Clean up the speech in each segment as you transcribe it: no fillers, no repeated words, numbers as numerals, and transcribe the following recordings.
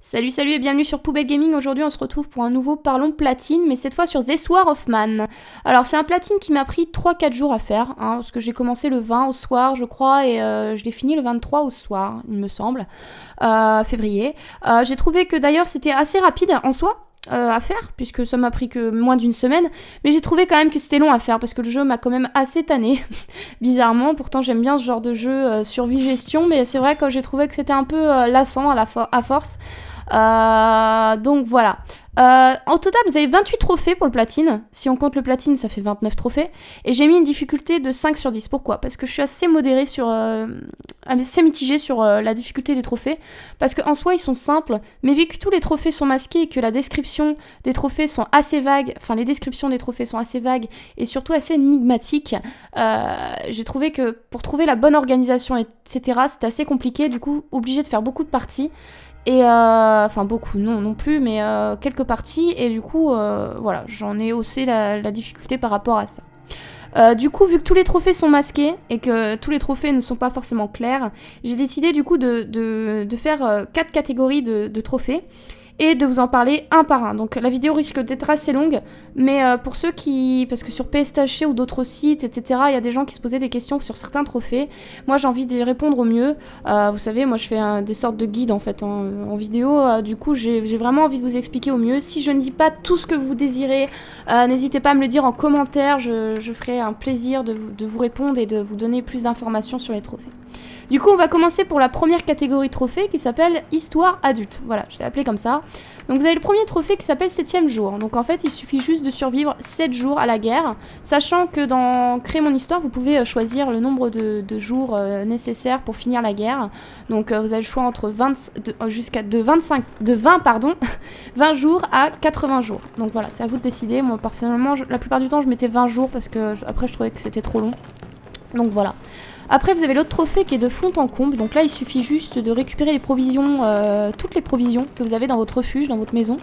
Salut et bienvenue sur Poubelle Gaming. Aujourd'hui on se retrouve pour un nouveau Parlons Platine, mais cette fois sur This War of Man. Alors c'est un platine qui m'a pris 3-4 jours à faire, parce que j'ai commencé le 20 au soir je crois, et je l'ai fini le 23 au soir, il me semble, février. J'ai trouvé que d'ailleurs c'était assez rapide en soi. À faire, puisque ça m'a pris que moins d'une semaine, mais j'ai trouvé quand même que c'était long à faire, parce que le jeu m'a quand même assez tanné, bizarrement. Pourtant j'aime bien ce genre de jeu survie-gestion, mais c'est vrai que j'ai trouvé que c'était un peu lassant à force. Donc voilà. En total, vous avez 28 trophées pour le platine. Si on compte le platine, ça fait 29 trophées. Et j'ai mis une difficulté de 5 sur 10. Pourquoi ? Parce que je suis assez modérée sur... assez mitigée sur la difficulté des trophées. Parce qu'en soi, ils sont simples. Mais vu que tous les trophées sont masqués et que la description des trophées sont assez vagues, enfin les descriptions des trophées sont assez vagues et surtout assez énigmatiques, j'ai trouvé que pour trouver la bonne organisation, etc., c'était assez compliqué. Du coup, obligée de faire beaucoup de parties. Et enfin beaucoup, non plus, mais quelques parties, et du coup, voilà, j'en ai haussé la difficulté par rapport à ça. Du coup, vu que tous les trophées sont masqués, et que tous les trophées ne sont pas forcément clairs, j'ai décidé du coup de faire 4 catégories de trophées, et de vous en parler un par un. Donc la vidéo risque d'être assez longue, mais pour ceux qui... Parce que sur PSTHC ou d'autres sites, etc., il y a des gens qui se posaient des questions sur certains trophées. Moi, j'ai envie d'y répondre au mieux. Vous savez, moi, je fais des sortes de guides, en fait, en vidéo. Du coup, j'ai vraiment envie de vous expliquer au mieux. Si je ne dis pas tout ce que vous désirez, n'hésitez pas à me le dire en commentaire. Je ferai un plaisir de vous répondre et de vous donner plus d'informations sur les trophées. Du coup, on va commencer pour la première catégorie trophée qui s'appelle Histoire adulte. Voilà, je l'ai appelé comme ça. Donc vous avez le premier trophée qui s'appelle 7e jour. Donc en fait, il suffit juste de survivre 7 jours à la guerre, sachant que dans Créer mon histoire, vous pouvez choisir le nombre de jours nécessaires pour finir la guerre. Donc vous avez le choix entre 20 jours à 80 jours. Donc voilà, c'est à vous de décider. Moi, personnellement, la plupart du temps, je mettais 20 jours parce que après, je trouvais que c'était trop long. Donc voilà. Après, vous avez l'autre trophée qui est de fond en comble. Donc là, il suffit juste de récupérer les provisions, toutes les provisions que vous avez dans votre refuge, dans votre maison.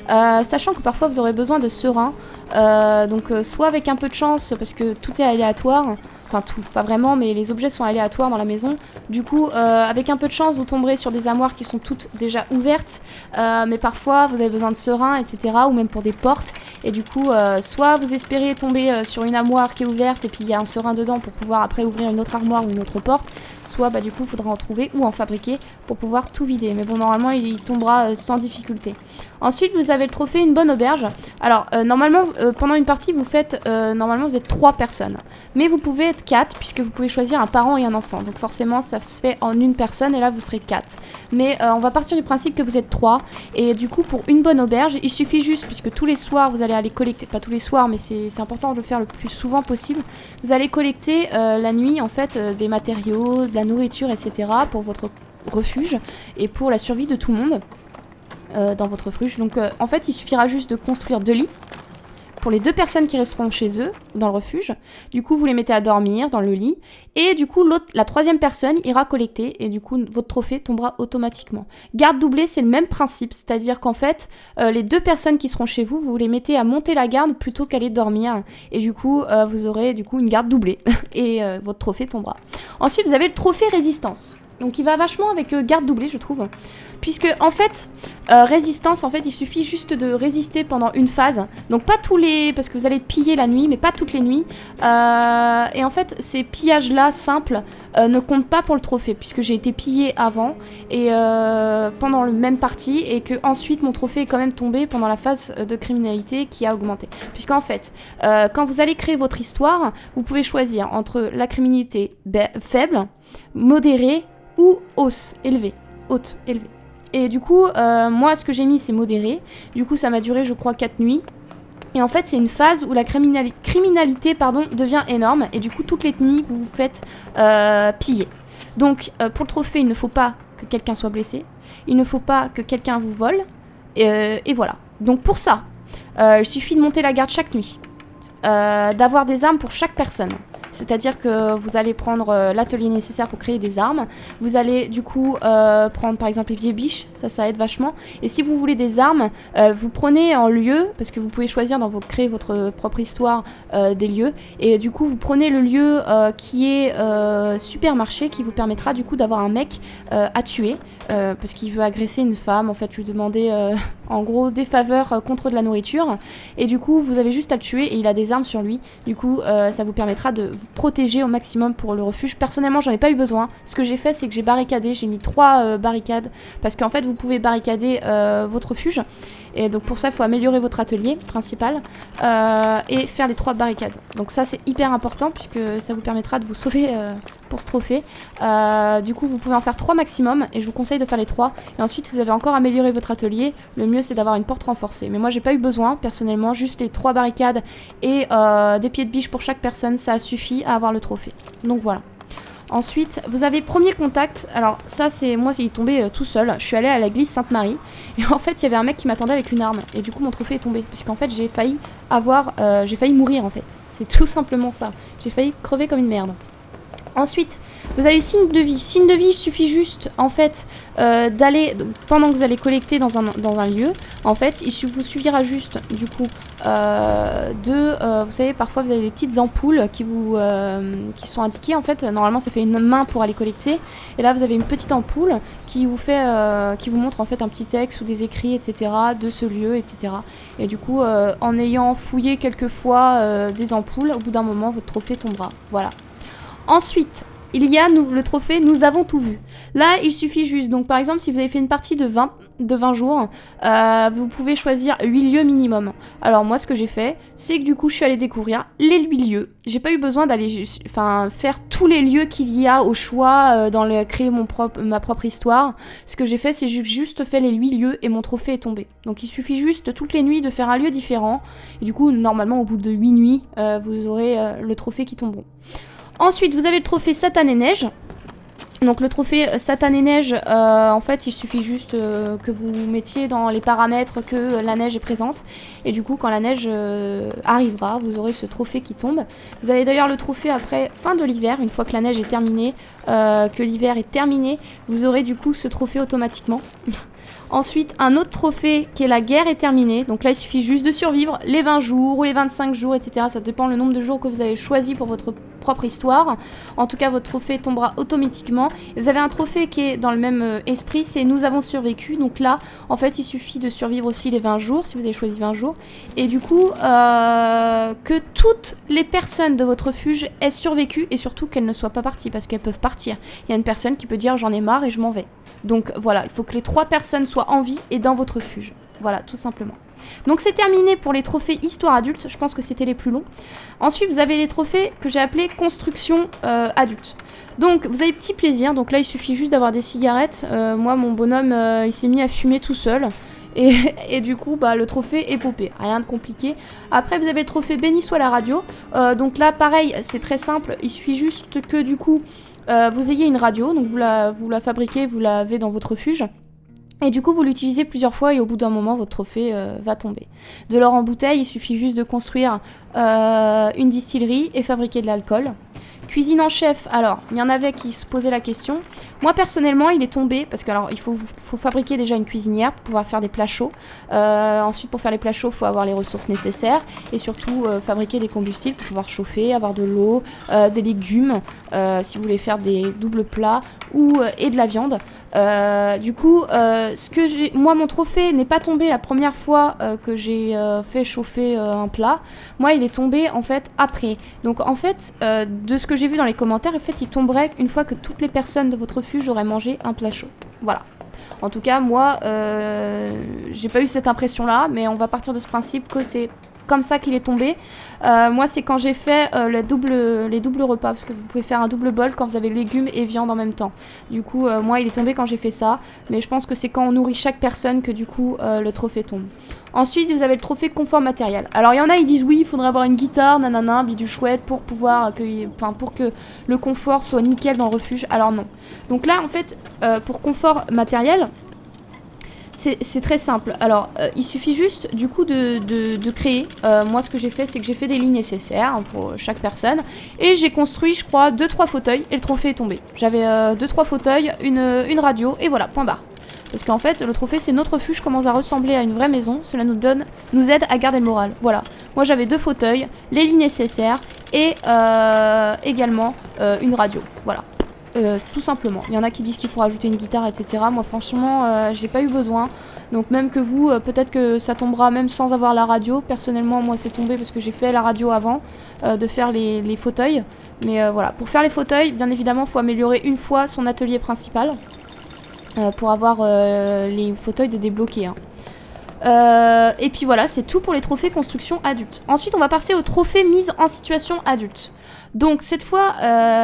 Sachant que parfois, vous aurez besoin de serins. Soit avec un peu de chance, parce que tout est aléatoire. Enfin, tout, pas vraiment, mais les objets sont aléatoires dans la maison. Du coup, avec un peu de chance, vous tomberez sur des armoires qui sont toutes déjà ouvertes. Mais parfois, vous avez besoin de serins, etc. Ou même pour des portes. Et du coup, soit vous espérez tomber sur une armoire qui est ouverte et puis il y a un serin dedans pour pouvoir après ouvrir une autre armoire ou une autre porte. Soit, du coup, il faudra en trouver ou en fabriquer pour pouvoir tout vider. Mais bon, normalement, il tombera sans difficulté. Ensuite, vous avez le trophée Une bonne auberge. Alors, normalement, pendant une partie, normalement, vous êtes 3 personnes. Mais vous pouvez être 4, puisque vous pouvez choisir un parent et un enfant. Donc forcément, ça se fait en une personne, et là, vous serez 4. Mais on va partir du principe que vous êtes 3. Et du coup, pour Une bonne auberge, il suffit juste, puisque tous les soirs, vous allez aller collecter, pas tous les soirs, mais c'est important de le faire le plus souvent possible, vous allez collecter la nuit, en fait, des matériaux, de la nourriture, etc. pour votre refuge, et pour la survie de tout le monde. Dans votre refuge. Donc en fait il suffira juste de construire 2 lits pour les 2 personnes qui resteront chez eux dans le refuge. Du coup vous les mettez à dormir dans le lit et du coup la 3e personne ira collecter et du coup votre trophée tombera automatiquement. Garde doublée, c'est le même principe, c'est-à-dire qu'en fait les 2 personnes qui seront chez vous, vous les mettez à monter la garde plutôt qu'aller dormir et du coup vous aurez du coup une garde doublée et votre trophée tombera. Ensuite vous avez le trophée résistance. Donc il va vachement avec garde doublée, je trouve. Puisque en fait, résistance, en fait, il suffit juste de résister pendant une phase. Donc pas tous les... Parce que vous allez piller la nuit, mais pas toutes les nuits. Et en fait, ces pillages-là, simples, ne comptent pas pour le trophée. Puisque j'ai été pillée avant, et pendant le même partie, et que ensuite mon trophée est quand même tombé pendant la phase de criminalité qui a augmenté. Puisqu'en fait, quand vous allez créer votre histoire, vous pouvez choisir entre la criminalité faible, modérée, ou haute, élevée. Et du coup, moi, ce que j'ai mis, c'est modéré. Du coup, ça m'a duré, je crois, 4 nuits. Et en fait, c'est une phase où la criminalité devient énorme. Et du coup, toutes les nuits, vous vous faites piller. Donc, pour le trophée, il ne faut pas que quelqu'un soit blessé. Il ne faut pas que quelqu'un vous vole. Et voilà. Donc, pour ça, il suffit de monter la garde chaque nuit. D'avoir des armes pour chaque personne. c'est-à-dire que vous allez prendre l'atelier nécessaire pour créer des armes. Vous allez du coup prendre par exemple les pieds biches, ça aide vachement. Et si vous voulez des armes, vous prenez en lieu, parce que vous pouvez choisir créer votre propre histoire des lieux. Et du coup, vous prenez le lieu qui est supermarché, qui vous permettra du coup d'avoir un mec à tuer, parce qu'il veut agresser une femme, en fait lui demander en gros des faveurs contre de la nourriture. Et du coup, vous avez juste à le tuer et il a des armes sur lui. Du coup, ça vous permettra de vous protéger au maximum pour le refuge. Personnellement, j'en ai pas eu besoin. Ce que j'ai fait, c'est que j'ai barricadé, j'ai mis 3 barricades, parce qu'en fait, vous pouvez barricader votre refuge. Et donc pour ça, il faut améliorer votre atelier principal et faire les 3 barricades. Donc ça, c'est hyper important puisque ça vous permettra de vous sauver pour ce trophée. Du coup, vous pouvez en faire 3 maximum et je vous conseille de faire les 3. Et ensuite, vous avez encore amélioré votre atelier. Le mieux, c'est d'avoir une porte renforcée. Mais moi, j'ai pas eu besoin, personnellement. Juste les 3 barricades et des pieds de biche pour chaque personne, ça suffit à avoir le trophée. Donc voilà. Ensuite, vous avez premier contact. Alors ça, c'est moi, il est tombé tout seul. Je suis allée à l'église Sainte-Marie et en fait, il y avait un mec qui m'attendait avec une arme et du coup, mon trophée est tombé puisqu'en fait, j'ai failli mourir en fait. C'est tout simplement ça. J'ai failli crever comme une merde. Ensuite, vous avez signe de vie. Signe de vie, il suffit juste, en fait, d'aller, pendant que vous allez collecter dans un lieu, en fait, vous suffira juste, du coup, vous savez, parfois vous avez des petites ampoules qui sont indiquées, en fait, normalement ça fait une main pour aller collecter, et là vous avez une petite ampoule qui vous montre, en fait, un petit texte ou des écrits, etc., de ce lieu, etc. Et du coup, en ayant fouillé quelques fois des ampoules, au bout d'un moment, votre trophée tombera. Voilà. Ensuite, il y a le trophée Nous avons tout vu. Là, il suffit juste. Donc, par exemple, si vous avez fait une partie de 20 jours, vous pouvez choisir 8 lieux minimum. Alors, moi, ce que j'ai fait, c'est que du coup, je suis allée découvrir les 8 lieux. J'ai pas eu besoin d'aller faire tous les lieux qu'il y a au choix créer ma propre histoire. Ce que j'ai fait, c'est juste fait les 8 lieux et mon trophée est tombé. Donc, il suffit juste toutes les nuits de faire un lieu différent. Et du coup, normalement, au bout de 8 nuits, vous aurez le trophée qui tomberont. Ensuite, vous avez le trophée Satan et Neige. Donc le trophée Satan et Neige, en fait, il suffit juste que vous mettiez dans les paramètres que la neige est présente. Et du coup, quand la neige arrivera, vous aurez ce trophée qui tombe. Vous avez d'ailleurs le trophée après fin de l'hiver, une fois que la neige est terminée, que l'hiver est terminé, vous aurez du coup ce trophée automatiquement. Ensuite, un autre trophée qui est la guerre est terminée. Donc là, il suffit juste de survivre les 20 jours ou les 25 jours, etc. Ça dépend le nombre de jours que vous avez choisi pour votre propre histoire. En tout cas, votre trophée tombera automatiquement. Et vous avez un trophée qui est dans le même esprit, c'est Nous avons survécu. Donc là, en fait, il suffit de survivre aussi les 20 jours, si vous avez choisi 20 jours. Et du coup, que toutes les personnes de votre refuge aient survécu et surtout qu'elles ne soient pas parties, parce qu'elles peuvent partir. Il y a une personne qui peut dire j'en ai marre et je m'en vais. Donc voilà, il faut que les 3 personnes soient en vie et dans votre refuge. Voilà, tout simplement. Donc c'est terminé pour les trophées histoire adulte, je pense que c'était les plus longs. Ensuite, vous avez les trophées que j'ai appelés construction adulte. Donc vous avez petit plaisir, donc là il suffit juste d'avoir des cigarettes. Moi, mon bonhomme, il s'est mis à fumer tout seul. Et du coup, le trophée est popé. Rien de compliqué. Après, vous avez le trophée Béni soit la radio. Donc là, pareil, c'est très simple. Il suffit juste que du coup, vous ayez une radio. Donc vous la fabriquez, vous l'avez dans votre refuge. Et du coup, vous l'utilisez plusieurs fois et au bout d'un moment, votre trophée va tomber. De l'or en bouteille, il suffit juste de construire une distillerie et fabriquer de l'alcool. Cuisine en chef, alors, il y en avait qui se posaient la question. Moi, personnellement, il est tombé, parce qu'il faut fabriquer déjà une cuisinière pour pouvoir faire des plats chauds. Ensuite, pour faire les plats chauds, il faut avoir les ressources nécessaires. Et surtout, fabriquer des combustibles pour pouvoir chauffer, avoir de l'eau, des légumes, si vous voulez faire des doubles plats, et de la viande. Du coup, moi, mon trophée n'est pas tombé la première fois que j'ai fait chauffer un plat. Moi, il est tombé, en fait, après. Donc, en fait, de ce que j'ai vu dans les commentaires, en fait, il tomberait une fois que toutes les personnes de votre refuge auraient mangé un plat chaud. Voilà. En tout cas, moi, j'ai pas eu cette impression-là, mais on va partir de ce principe que c'est comme ça qu'il est tombé. Moi, c'est quand j'ai fait les doubles repas, parce que vous pouvez faire un double bol quand vous avez légumes et viande en même temps. Du coup, moi, il est tombé quand j'ai fait ça, mais je pense que c'est quand on nourrit chaque personne que du coup, le trophée tombe. Ensuite, vous avez le trophée confort matériel. Alors, il y en a, ils disent oui, il faudrait avoir une guitare, nanana, bidule chouette, pour pouvoir pour que le confort soit nickel dans le refuge. Alors non. Donc là, en fait, pour confort matériel, C'est très simple. Alors, il suffit juste du coup de créer. Moi, ce que j'ai fait, c'est que j'ai fait des lignes nécessaires pour chaque personne. Et j'ai construit, je crois, 2-3 fauteuils et le trophée est tombé. J'avais 2-3 fauteuils, une radio et voilà, point barre. Parce qu'en fait, le trophée, c'est notre refuge commence à ressembler à une vraie maison. Cela nous aide à garder le moral. Voilà. Moi, j'avais 2 fauteuils, les lits nécessaires et également une radio. Voilà. Tout simplement. Il y en a qui disent qu'il faut rajouter une guitare, etc. Moi, franchement, j'ai pas eu besoin. Donc, même que vous, peut-être que ça tombera même sans avoir la radio. Personnellement, moi, c'est tombé parce que j'ai fait la radio avant de faire les fauteuils. Mais voilà. Pour faire les fauteuils, bien évidemment, il faut améliorer une fois son atelier principal. Pour avoir les fauteuils de débloquer. Et puis voilà, c'est tout pour les trophées construction adulte. Ensuite, on va passer aux trophées mise en situation adulte. Donc cette fois,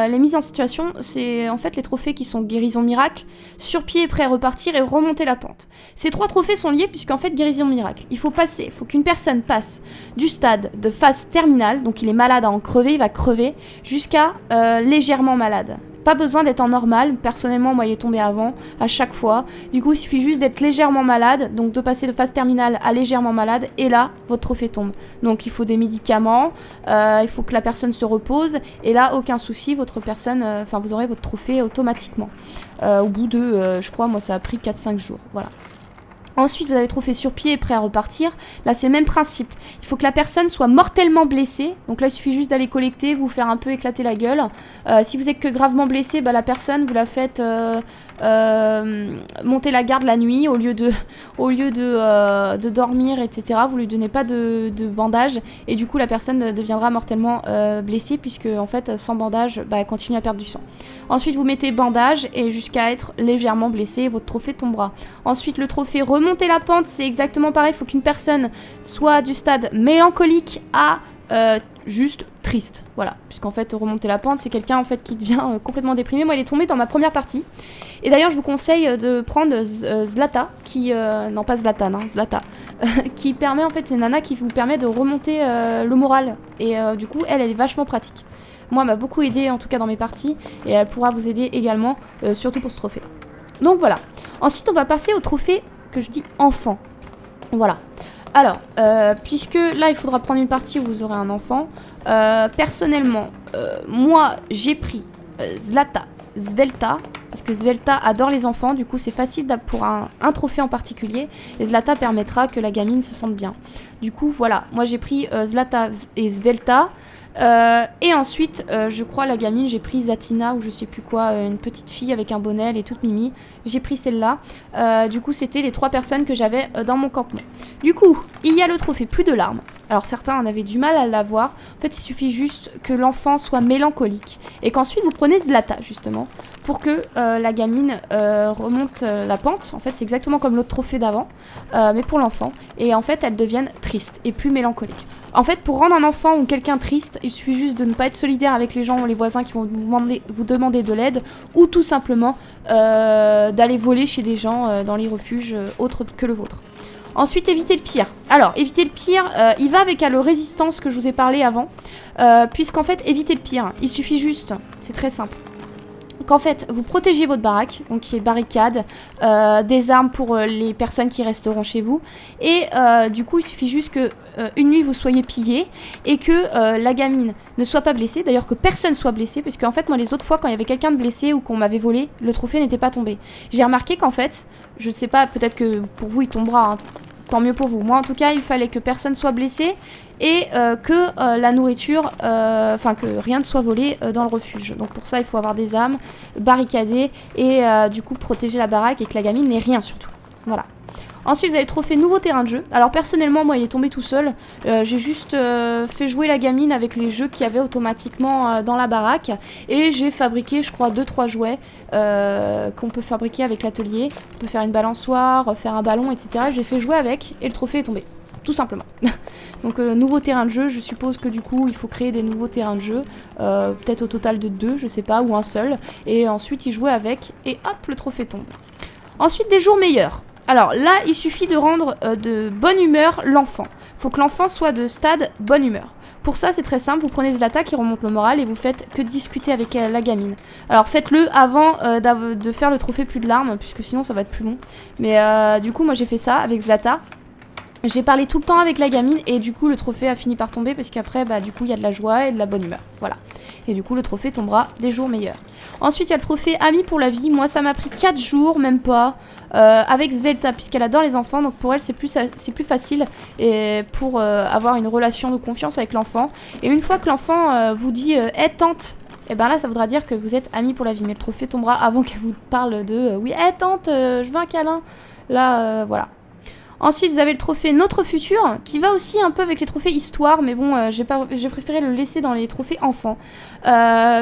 les mises en situation, c'est en fait les trophées qui sont guérison miracle, sur pied prêt à repartir et remonter la pente. Ces 3 trophées sont liés puisqu'en fait guérison miracle, il faut qu'une personne passe du stade de phase terminale, donc il est malade à en crever, il va crever, jusqu'à légèrement malade. Pas besoin d'être en normal, personnellement moi il est tombé avant, à chaque fois. Du coup il suffit juste d'être légèrement malade, donc de passer de phase terminale à légèrement malade, et là votre trophée tombe. Donc il faut des médicaments, il faut que la personne se repose, et là aucun souci, votre personne, vous aurez votre trophée automatiquement. Au bout de, je crois moi ça a pris 4-5 jours, voilà. Ensuite, vous avez le trophée sur pied et prêt à repartir. Là, c'est le même principe. Il faut que la personne soit mortellement blessée. Donc là, il suffit juste d'aller collecter, vous faire un peu éclater la gueule. Si vous êtes que gravement blessé, bah, la personne, vous la faites monter la garde la nuit au lieu de dormir, etc. Vous lui donnez pas de bandage et du coup, la personne deviendra mortellement blessée puisque, en fait, sans bandage, bah, elle continue à perdre du sang. Ensuite, vous mettez bandage et jusqu'à être légèrement blessé, votre trophée tombera. Ensuite, le trophée remonter la pente, c'est exactement pareil. Il faut qu'une personne soit du stade mélancolique à juste triste. Voilà. Puisqu'en fait, remonter la pente, c'est quelqu'un en fait qui devient complètement déprimé. Moi, il est tombé dans ma première partie. Et d'ailleurs, je vous conseille de prendre Zlata, qui... non, pas Zlatan, hein, Zlata. Qui permet, en fait, c'est une nana qui vous permet de remonter le moral. Et du coup, elle est vachement pratique. Moi, elle m'a beaucoup aidé, en tout cas dans mes parties. Et elle pourra vous aider également, surtout pour ce trophée. Donc voilà. Ensuite, on va passer au trophée que je dis enfant. Voilà. Alors, puisque là, il faudra prendre une partie où vous aurez un enfant. Personnellement, moi, j'ai pris Svelta, parce que Svelta adore les enfants. Du coup, c'est facile pour un trophée en particulier. Et Zlata permettra que la gamine se sente bien. Du coup, voilà. Moi, j'ai pris Zlata et Svelta. Et ensuite, je crois la gamine, j'ai pris Zatina ou je sais plus quoi, une petite fille avec un bonnet, elle est toute mimi. J'ai pris celle-là. Du coup, c'était les 3 personnes que j'avais dans mon campement. Du coup, il y a le trophée plus de larmes. Alors certains en avaient du mal à l'avoir. En fait, il suffit juste que l'enfant soit mélancolique et qu'ensuite vous prenez Zlata justement pour que la gamine remonte la pente. En fait, c'est exactement comme l'autre trophée d'avant, mais pour l'enfant. Et en fait, elle devienne triste et plus mélancolique. En fait, pour rendre un enfant ou quelqu'un triste, il suffit juste de ne pas être solidaire avec les gens ou les voisins qui vont vous demander de l'aide, ou tout simplement d'aller voler chez des gens dans les refuges autres que le vôtre. Ensuite, éviter le pire. Alors, éviter le pire, il va avec le résistance que je vous ai parlé avant, puisqu'en fait, éviter le pire, il suffit juste, c'est très simple, qu'en fait, vous protégez votre baraque, donc qui est barricade, des armes pour les personnes qui resteront chez vous, et du coup, il suffit juste que une nuit vous soyez pillé et que la gamine ne soit pas blessée, d'ailleurs que personne soit blessé, parce qu'en fait, moi, les autres fois, quand il y avait quelqu'un de blessé ou qu'on m'avait volé, le trophée n'était pas tombé. J'ai remarqué qu'en fait, je sais pas, peut-être que pour vous, il tombera, hein, tant mieux pour vous. Moi, en tout cas, il fallait que personne soit blessé et que la nourriture, que rien ne soit volé dans le refuge. Donc pour ça, il faut avoir des armes, barricader et du coup protéger la baraque et que la gamine n'ait rien surtout. Voilà. Ensuite, vous avez le trophée nouveau terrain de jeu. Alors personnellement, moi, il est tombé tout seul. J'ai juste fait jouer la gamine avec les jeux qu'il y avait automatiquement dans la baraque. Et j'ai fabriqué, je crois, 2-3 jouets qu'on peut fabriquer avec l'atelier. On peut faire une balançoire, faire un ballon, etc. J'ai fait jouer avec et le trophée est tombé. Tout simplement. Donc nouveau terrain de jeu, je suppose que du coup il faut créer des nouveaux terrains de jeu, peut-être au total de 2, je sais pas, ou un seul, et ensuite y jouer avec, et hop, le trophée tombe. Ensuite des jours meilleurs. Alors là, il suffit de rendre de bonne humeur l'enfant. Faut que l'enfant soit de stade bonne humeur. Pour ça, c'est très simple, vous prenez Zlata qui remonte le moral et vous faites que discuter avec la gamine. Alors faites-le avant de faire le trophée plus de larmes, puisque sinon ça va être plus long. Mais du coup, moi j'ai fait ça avec Zlata. J'ai parlé tout le temps avec la gamine et du coup le trophée a fini par tomber parce qu'après bah du coup il y a de la joie et de la bonne humeur, voilà. Et du coup le trophée tombera des jours meilleurs. Ensuite il y a le trophée ami pour la vie, moi ça m'a pris 4 jours, même pas, avec Svelta puisqu'elle adore les enfants donc pour elle c'est plus facile et pour avoir une relation de confiance avec l'enfant. Et une fois que l'enfant vous dit hey, tante, et ben là ça voudra dire que vous êtes amis pour la vie, mais le trophée tombera avant qu'elle vous parle de oui hey, tante je veux un câlin, là voilà. Ensuite, vous avez le trophée Notre Futur, qui va aussi un peu avec les trophées Histoire, mais bon, j'ai préféré le laisser dans les trophées Enfants.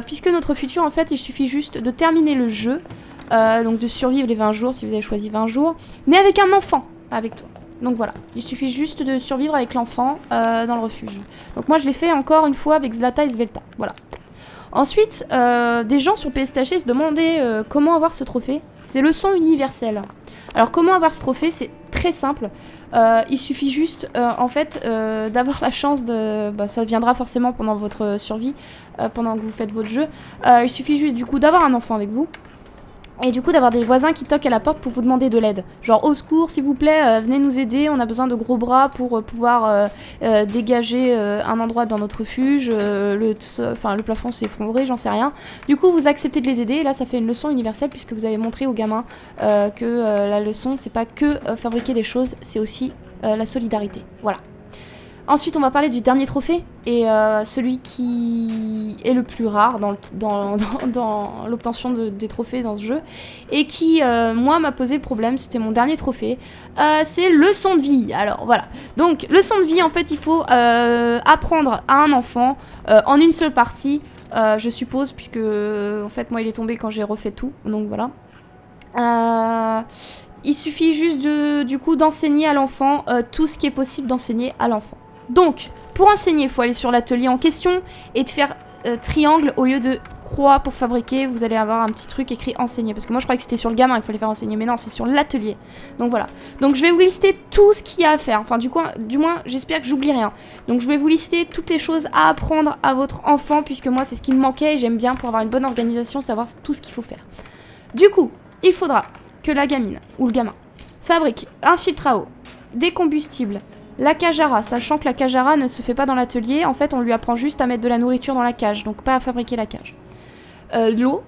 Puisque Notre Futur, en fait, il suffit juste de terminer le jeu, donc de survivre les 20 jours, si vous avez choisi 20 jours, mais avec un enfant avec toi. Donc voilà, il suffit juste de survivre avec l'enfant dans le refuge. Donc moi, je l'ai fait encore une fois avec Zlata et Svelta, voilà. Ensuite, des gens sur PSTH se demandaient comment avoir ce trophée. C'est leçon universelle. Alors comment avoir ce trophée? C'est très simple. Il suffit juste en fait d'avoir la chance de... Bah, ça viendra forcément pendant votre survie, pendant que vous faites votre jeu. Il suffit juste du coup d'avoir un enfant avec vous. Et du coup d'avoir des voisins qui toquent à la porte pour vous demander de l'aide. Genre au secours s'il vous plaît, venez nous aider, on a besoin de gros bras pour pouvoir dégager un endroit dans notre refuge, le plafond s'est effondré, j'en sais rien. Du coup vous acceptez de les aider et là ça fait une leçon universelle puisque vous avez montré aux gamins que la leçon c'est pas que fabriquer des choses, c'est aussi la solidarité. Voilà. Ensuite, on va parler du dernier trophée, et celui qui est le plus rare dans l'obtention des trophées dans ce jeu, et qui, moi, m'a posé le problème, c'était mon dernier trophée, c'est leçon de vie. Alors, voilà. Donc, leçon de vie, en fait, il faut apprendre à un enfant, en une seule partie, je suppose, puisque, en fait, moi, il est tombé quand j'ai refait tout, donc voilà. Il suffit juste, du coup, d'enseigner à l'enfant tout ce qui est possible d'enseigner à l'enfant. Donc, pour enseigner, il faut aller sur l'atelier en question et de faire triangle au lieu de croix pour fabriquer. Vous allez avoir un petit truc écrit enseigner. Parce que moi, je croyais que c'était sur le gamin qu'il fallait faire enseigner. Mais non, c'est sur l'atelier. Donc voilà. Donc je vais vous lister tout ce qu'il y a à faire. Enfin, du moins, j'espère que j'oublie rien. Donc je vais vous lister toutes les choses à apprendre à votre enfant. Puisque moi, c'est ce qui me manquait et j'aime bien pour avoir une bonne organisation, savoir tout ce qu'il faut faire. Du coup, il faudra que la gamine ou le gamin fabrique un filtre à eau, des combustibles, la cage à rats, sachant que la cage à rats ne se fait pas dans l'atelier, en fait on lui apprend juste à mettre de la nourriture dans la cage, donc pas à fabriquer la cage. L'eau,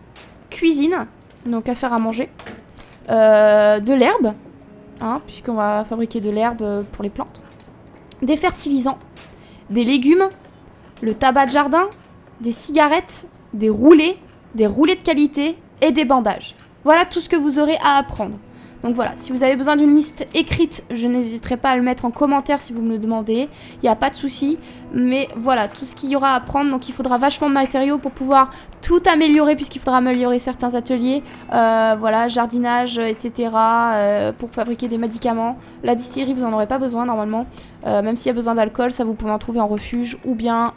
cuisine, donc à faire à manger, de l'herbe, hein, puisqu'on va fabriquer de l'herbe pour les plantes, des fertilisants, des légumes, le tabac de jardin, des cigarettes, des roulés de qualité et des bandages. Voilà tout ce que vous aurez à apprendre. Donc voilà, si vous avez besoin d'une liste écrite, je n'hésiterai pas à le mettre en commentaire si vous me le demandez. Il n'y a pas de souci. Mais voilà, tout ce qu'il y aura à apprendre. Donc il faudra vachement de matériaux pour pouvoir tout améliorer, puisqu'il faudra améliorer certains ateliers. Voilà, jardinage, etc. Pour fabriquer des médicaments. La distillerie, vous n'en aurez pas besoin normalement. Même s'il y a besoin d'alcool, ça vous pouvez en trouver en refuge ou bien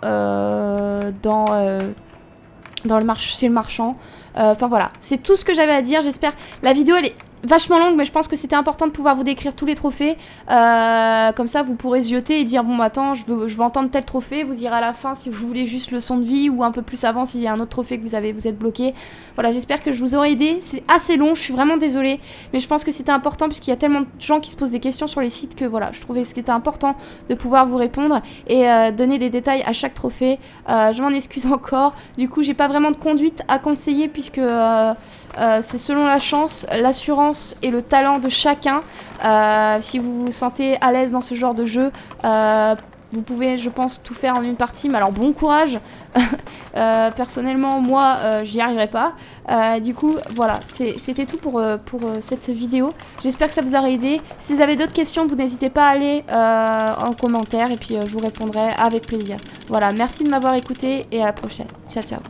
chez le marchand. Enfin voilà, c'est tout ce que j'avais à dire. J'espère. La vidéo, elle est vachement longue, mais je pense que c'était important de pouvoir vous décrire tous les trophées. Comme ça, vous pourrez zioter et dire bon, bah, attends, je veux entendre tel trophée. Vous irez à la fin si vous voulez juste leçon de vie ou un peu plus avant s'il y a un autre trophée que vous êtes bloqué. Voilà, j'espère que je vous aurai aidé. C'est assez long, je suis vraiment désolée, mais je pense que c'était important puisqu'il y a tellement de gens qui se posent des questions sur les sites que voilà, je trouvais que c'était important de pouvoir vous répondre et donner des détails à chaque trophée. Je m'en excuse encore. Du coup, j'ai pas vraiment de conduite à conseiller puisque c'est selon la chance, l'assurance et le talent de chacun. Si vous vous sentez à l'aise dans ce genre de jeu, vous pouvez, je pense, tout faire en une partie, mais alors bon courage. Personnellement, moi, j'y arriverai pas. Du coup, voilà, c'était tout pour cette vidéo. J'espère que ça vous aura aidé. Si vous avez d'autres questions, vous n'hésitez pas à aller en commentaire et puis je vous répondrai avec plaisir. Voilà, merci de m'avoir écouté et à la prochaine. Ciao, ciao.